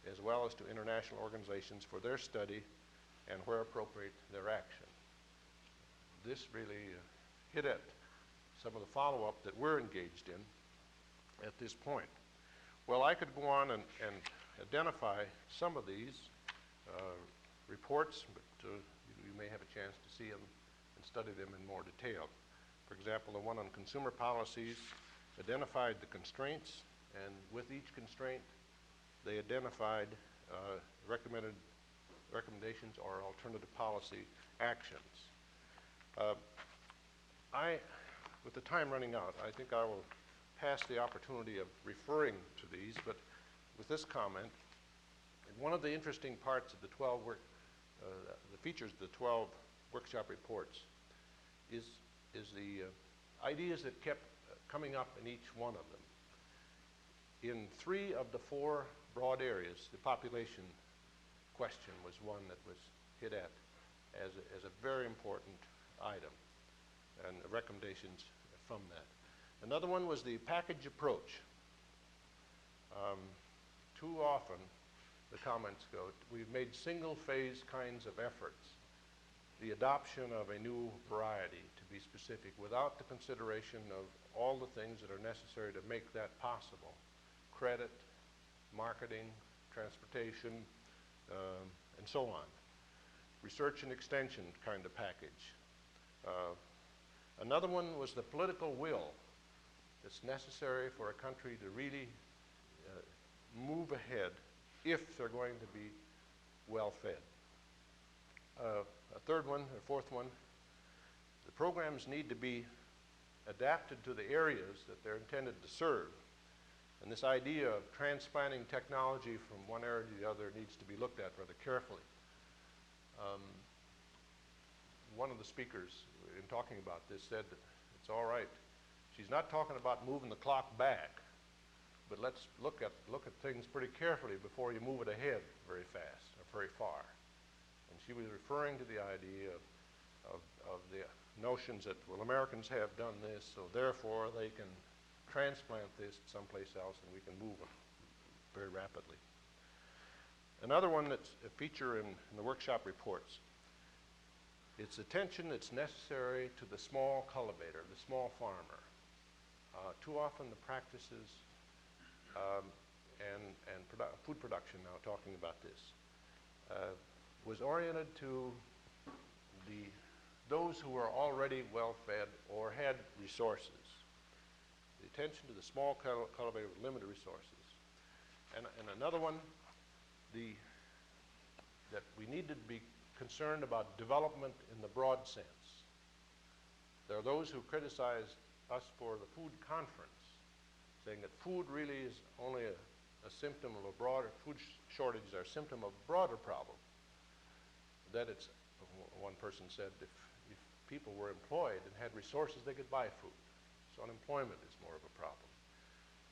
as well as to international organizations for their study and, where appropriate, their action. This really hit at some of the follow-up that we're engaged in at this point. Well, I could go on and identify some of these reports, but you may have a chance to see them and study them in more detail. For example, the one on consumer policies identified the constraints, and with each constraint they identified recommendations or alternative policy actions. With the time running out, I think I will pass the opportunity of referring to these, but with this comment, one of the interesting parts of the the features of the 12 workshop reports is the ideas that kept coming up in each one of them. In 3 of the 4 broad areas, the population question was one that was hit at as a very important item, and recommendations from that. Another one was the package approach. Too often, the comments go, we've made single-phase kinds of efforts, the adoption of a new variety, to be specific, without the consideration of all the things that are necessary to make that possible. Credit, marketing, transportation, and so on. Research and extension kind of package. Another one was the political will that's necessary for a country to really move ahead if they're going to be well fed. A third one, or fourth one, the programs need to be adapted to the areas that they're intended to serve. And this idea of transplanting technology from one area to the other needs to be looked at rather carefully. One of the speakers in talking about this said that it's all right. She's not talking about moving the clock back, but let's look at things pretty carefully before you move it ahead very fast or very far. And she was referring to the idea of the notions that, well, Americans have done this, so therefore they can transplant this someplace else and we can move it very rapidly. Another one that's a feature in the workshop reports, it's attention that's necessary to the small cultivator, the small farmer. Too often the practices and food production, now talking about this, was oriented to those who were already well-fed or had resources. The attention to the small cultivator with limited resources. And another one, that we need to be concerned about development in the broad sense. There are those who criticize us for the food conference, saying that food really is only a symptom of a broader, food shortages are a symptom of a broader problem. That it's, one person said, if people were employed and had resources, they could buy food. So unemployment is more of a problem.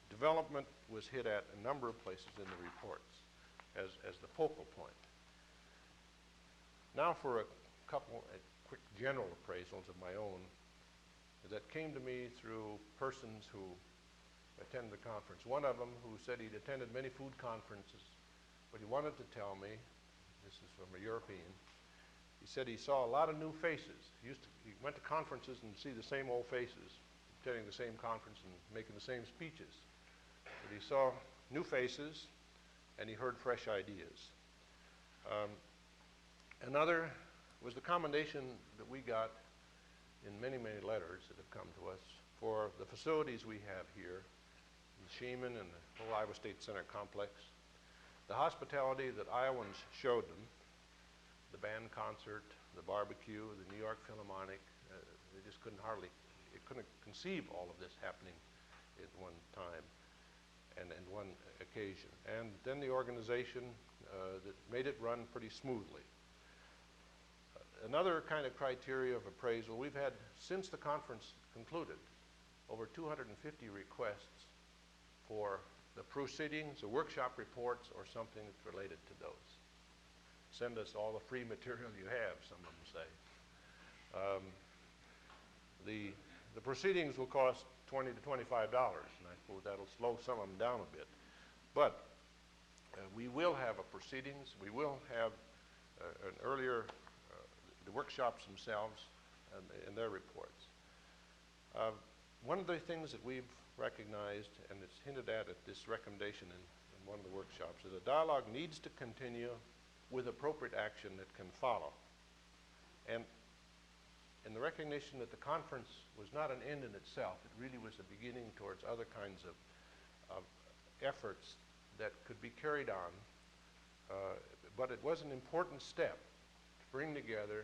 Development was hit at a number of places in the reports as the focal point. Now for a couple quick general appraisals of my own that came to me through persons who attended the conference. One of them who said he'd attended many food conferences, but he wanted to tell me, this is from a European, he said he saw a lot of new faces. He went to conferences and see the same old faces, attending the same conference and making the same speeches. But he saw new faces and he heard fresh ideas. Another was the commendation that we got in many, many letters that have come to us for the facilities we have here, the Sheeman and the whole Iowa State Center complex, the hospitality that Iowans showed them, the band concert, the barbecue, the New York Philharmonic. They just couldn't conceive all of this happening at one time and one occasion. And then the organization that made it run pretty smoothly. Another kind of criteria of appraisal, we've had, since the conference concluded, over 250 requests for the proceedings, the workshop reports, or something that's related to those. Send us all the free material you have, some of them say. The proceedings will cost $20 to $25, and I suppose that'll slow some of them down a bit. But we will have a proceedings, we will have an earlier, the workshops themselves and their reports. One of the things that we've recognized, and it's hinted at this recommendation in one of the workshops, is a dialogue needs to continue with appropriate action that can follow. And in the recognition that the conference was not an end in itself, it really was a beginning towards other kinds of efforts that could be carried on, but it was an important step to bring together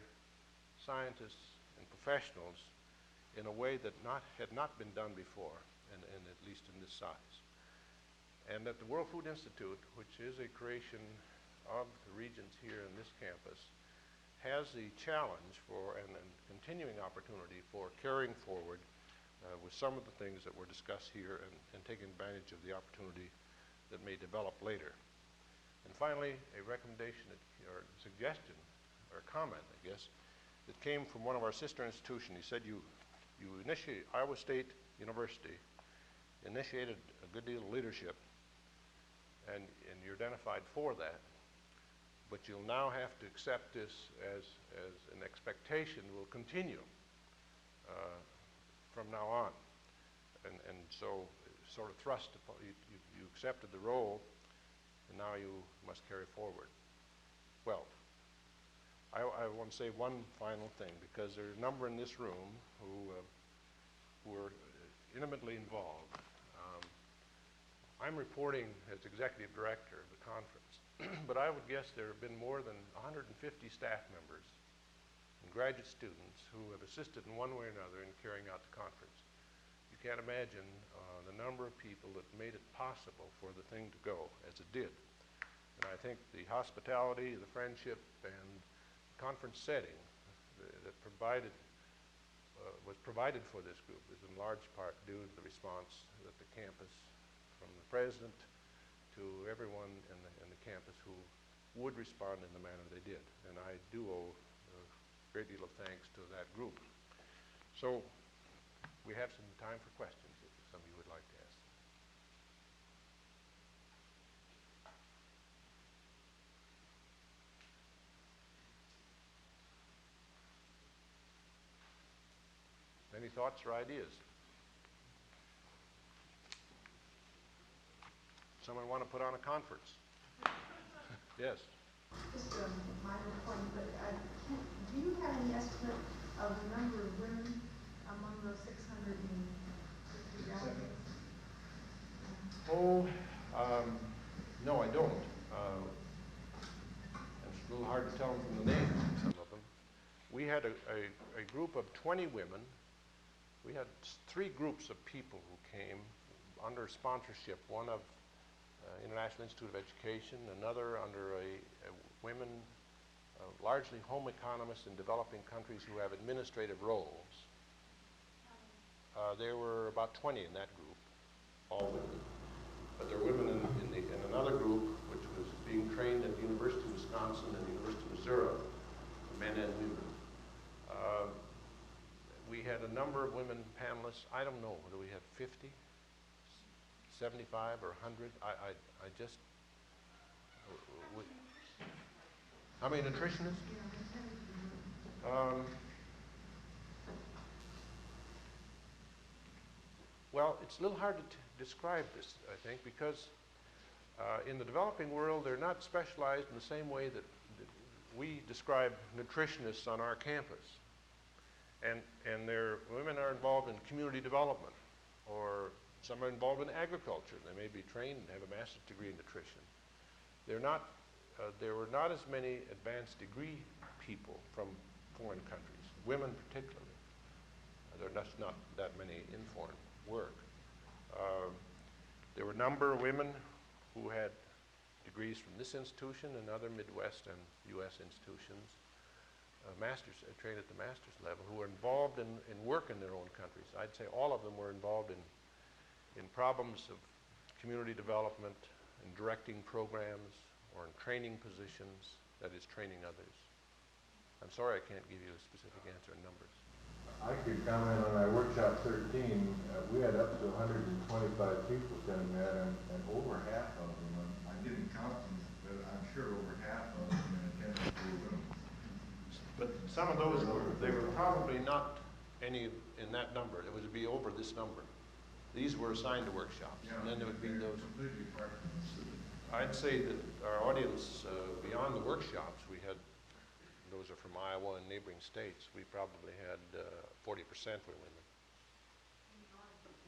scientists and professionals in a way that had not been done before, and at least in this size. And that the World Food Institute, which is a creation of the Regents here in this campus, has the challenge for and continuing opportunity for carrying forward with some of the things that were discussed here and taking advantage of the opportunity that may develop later. And finally, a recommendation or suggestion or comment, I guess, that came from one of our sister institutions. He said Iowa State University initiated a good deal of leadership, and you're identified for that, but you'll now have to accept this as an expectation will continue from now on. And so sort of thrust upon you accepted the role, and now you must carry forward. Well, I want to say one final thing, because there are a number in this room who are intimately involved. I'm reporting as executive director of the conference, but I would guess there have been more than 150 staff members and graduate students who have assisted in one way or another in carrying out the conference. You can't imagine the number of people that made it possible for the thing to go as it did. And I think the hospitality, the friendship, and conference setting that was provided for this group is in large part due to the response that the campus, from the president to everyone in the campus who would respond in the manner they did. And I do owe a great deal of thanks to that group. So we have some time for questions if some of you would like to ask. Any thoughts or ideas? Someone want to put on a conference? Yes. Just a minor point, but do you have any estimate of the number of women among those 650 delegates? Oh, no, I don't. It's a little hard to tell them from the names, some of them. We had a group of 20 women. We had 3 groups of people who came under sponsorship, one of International Institute of Education, another under a women, largely home economists in developing countries who have administrative roles. There were about 20 in that group, all women. But there were women in another group which was being trained at the University of Wisconsin and the University of Missouri, men and women. We had a number of women panelists. I don't know, do we have 50? 75 or 100? I just, how many nutritionists? Well, it's a little hard to describe this, I think, because in the developing world, they're not specialized in the same way that we describe nutritionists on our campus. And women are involved in community development, or some are involved in agriculture. They may be trained and have a master's degree in nutrition. There were not as many advanced degree people from foreign countries, women particularly. There are not that many in foreign work. There were a number of women who had degrees from this institution and other Midwest and U.S. institutions, trained at the master's level, who were involved in work in their own countries. I'd say all of them were involved in problems of community development, in directing programs, or in training positions, that is, training others. I'm sorry I can't give you a specific answer in numbers. I could comment on our workshop 13. We had up to 125 people attending that, and over half of them, I didn't count them, but I'm sure over half of them in attendance were women. But some of those they were probably not any in that number. It would be over this number. These were assigned to workshops, Yeah, and then there would be those. Completely apart from the city. I'd say that our audience beyond the workshops, we had, those are from Iowa and neighboring states, we probably had 40% were women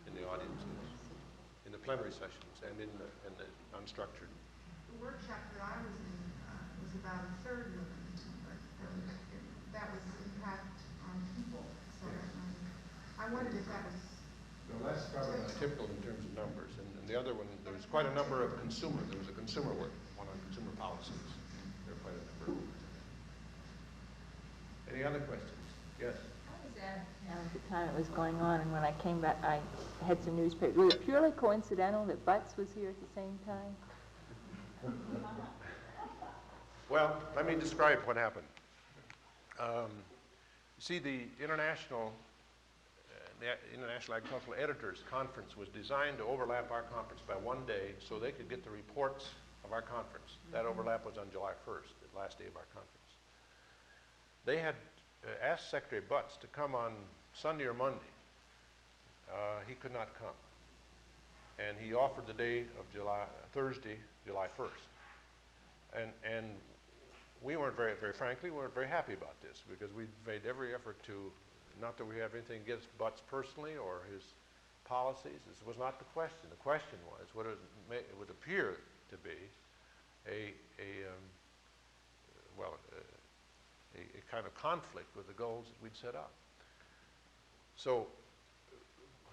in the audience. In the plenary sessions and in the unstructured. The workshop that I was in was about a third women, but that was impact on people. So I wondered if that was So that's probably not Typical in terms of numbers. And the other one, there was quite a number of consumer. There was a consumer one on consumer policies. There were quite a number. Any other questions? Yes. I was at the time it was going on, and when I came back, I had some newspapers. Was it purely coincidental that Butts was here at the same time? Well, let me describe what happened. You see, the International Agricultural Editors Conference was designed to overlap our conference by one day so they could get the reports of our conference. That overlap was on July 1st, the last day of our conference. They had asked Secretary Butts to come on Sunday or Monday. He could not come. And he offered the day of Thursday, July 1st. And we weren't very frankly, we weren't very happy about this because we made every effort to, not that we have anything against Butts personally or his policies. This was not the question. The question was what it would appear to be a kind of conflict with the goals that we'd set up. So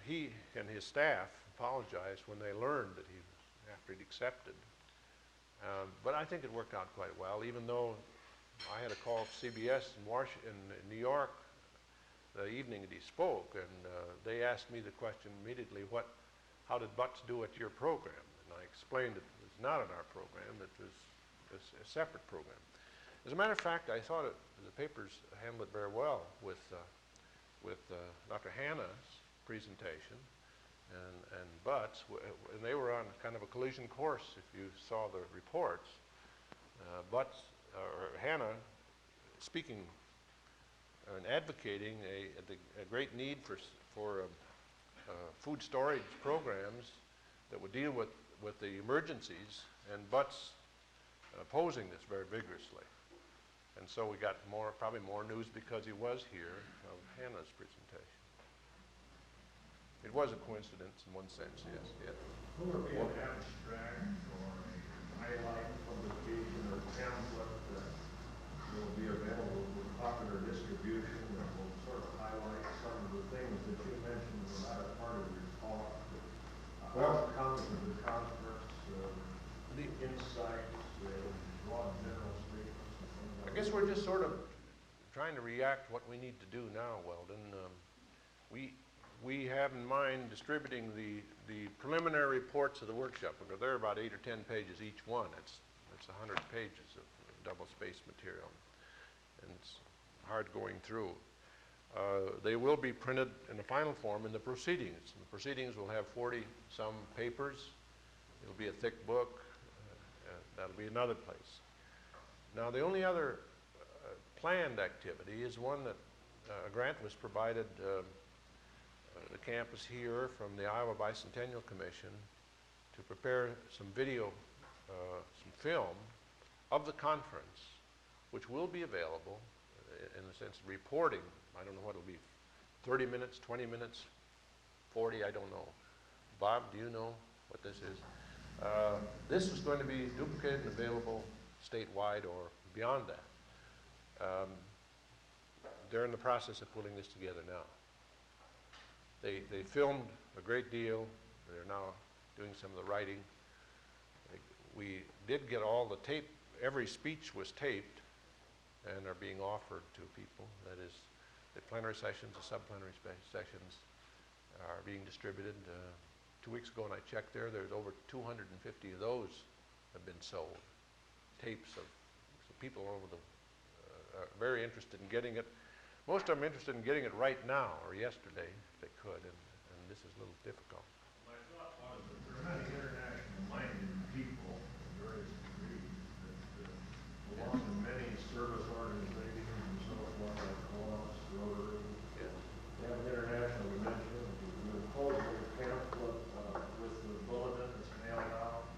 he and his staff apologized when they learned that after he'd accepted. But I think it worked out quite well, even though I had a call from CBS in New York the evening that he spoke, and they asked me the question immediately, how did Butts do at your program? And I explained it was not in our program, it was a separate program. As a matter of fact, I thought the papers handled it very well with Dr. Hanna's presentation and Butts, and they were on kind of a collision course if you saw the reports. Butts, or Hanna, speaking and advocating a great need for food storage programs that would deal with the emergencies, and Butts opposing this very vigorously. And so we got probably more news because he was here of Hanna's presentation. It was a coincidence in one sense, yes. Yeah. Will there be an abstract or a highlight publication or pamphlet that will be available for popular distribution that will sort of highlight some of the things that you mentioned in the latter part of your talk? Outcomes of the conference, the insights, broad general statements, and things like that. I guess we're just sort of trying to react what we need to do now, Weldon. We have in mind distributing the preliminary reports of the workshop, because they're about 8 or 10 pages each one. It's 100 pages of double-spaced material, and it's hard going through. They will be printed in the final form in the proceedings. The proceedings will have 40-some papers. It'll be a thick book. That'll be another place. Now, the only other planned activity is one that a grant was provided the campus here from the Iowa Bicentennial Commission to prepare some video, some film of the conference, which will be available in the sense of reporting. I don't know what it'll be, 30 minutes, 20 minutes, 40, I don't know. Bob, do you know what this is? This is going to be duplicated and available statewide or beyond that. They're in the process of putting this together now. They filmed a great deal. They're now doing some of the writing. We did get all the tape. Every speech was taped and are being offered to people. That is, the plenary sessions, the sub-plenary sessions are being distributed. 2 weeks ago when I checked there's over 250 of those have been sold. Tapes of people over are very interested in getting it. Most of them interested in getting it right now or yesterday, if they could, and this is a little difficult. My thought was that there are many international-minded people in various degrees that belong to many service organizations and so forth, like Columbus, Rotary. Yeah. They have an international dimension. We enclose a pamphlet with the bulletin that's mailed out,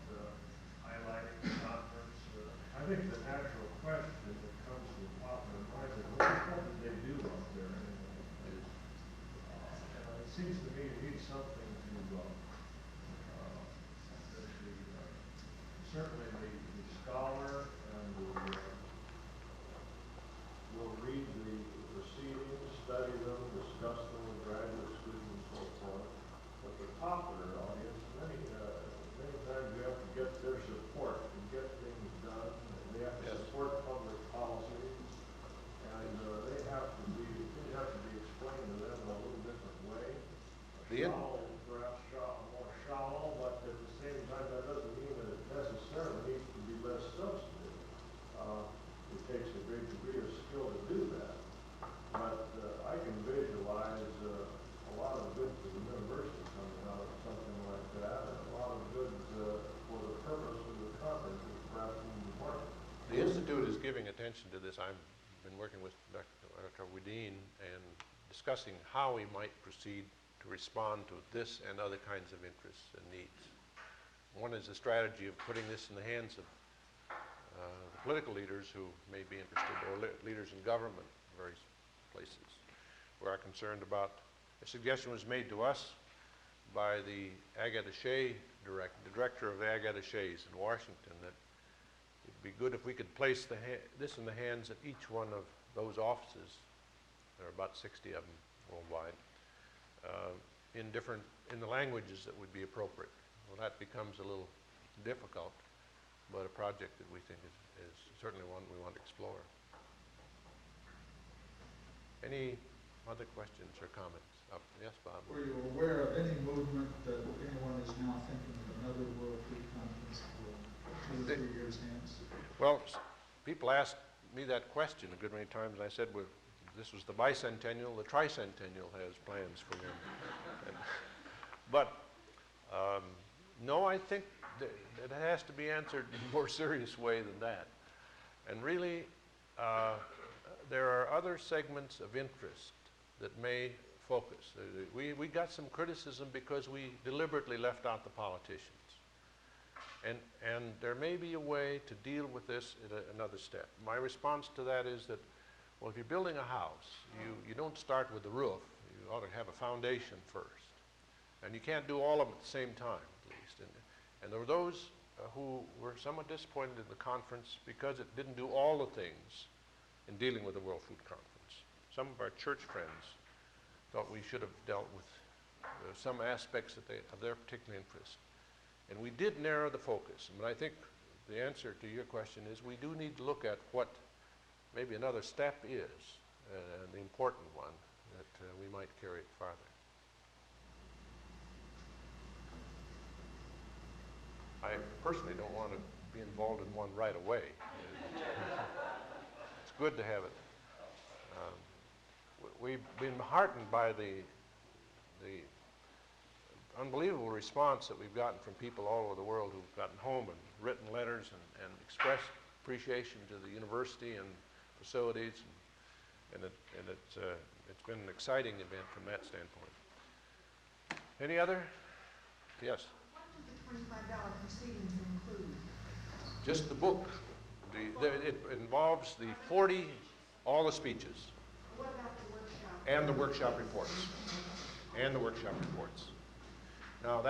highlighting the conference. I think the natural question that comes to the popular mind is, what did they do up there anyway? And it seems to me you need something to attention to this. I've been working with Dr. Wedeen and discussing how we might proceed to respond to this and other kinds of interests and needs. One is the strategy of putting this in the hands of the political leaders who may be interested, or leaders in government in various places, who are concerned about. A suggestion was made to us by the ag-attaché the director of the ag-attachés in Washington, that it'd be good if we could place this in the hands of each one of those offices. There are about 60 of them worldwide, in the languages that would be appropriate. Well, that becomes a little difficult, but a project that we think is certainly one we want to explore. Any other questions or comments? Yes, Bob? Were you aware of any movement that anyone is now thinking of another World Food Conference for 2 or 3 years hence? Well, people asked me that question a good many times, and I said, well, this was the bicentennial. The tricentennial has plans for them. But no, I think that it has to be answered in a more serious way than that. And really, there are other segments of interest that may focus. We got some criticism because we deliberately left out the politicians. And there may be a way to deal with this at another step. My response to that is that, well, if you're building a house, you don't start with the roof. You ought to have a foundation first. And you can't do all of them at the same time, at least. And there were those who were somewhat disappointed in the conference because it didn't do all the things in dealing with the World Food Conference. Some of our church friends thought we should have dealt with some aspects of their particular interest. And we did narrow the focus. But I think the answer to your question is we do need to look at what maybe another step is, and the important one, that we might carry it farther. I personally don't want to be involved in one right away. It's good to have it. We've been heartened by the unbelievable response that we've gotten from people all over the world who've gotten home and written letters and expressed appreciation to the university and facilities, and it's been an exciting event from that standpoint. Any other? Yes. What does the $25 proceedings include? Just the book. It involves the 40, all the speeches. What about the workshop? And the workshop reports. And the workshop reports. Now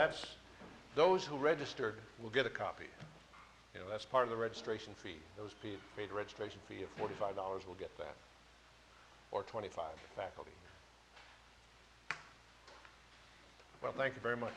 those who registered will get a copy. You know, that's part of the registration fee. Those paid a registration fee of $45 will get that. Or $25, the faculty. Well, thank you very much.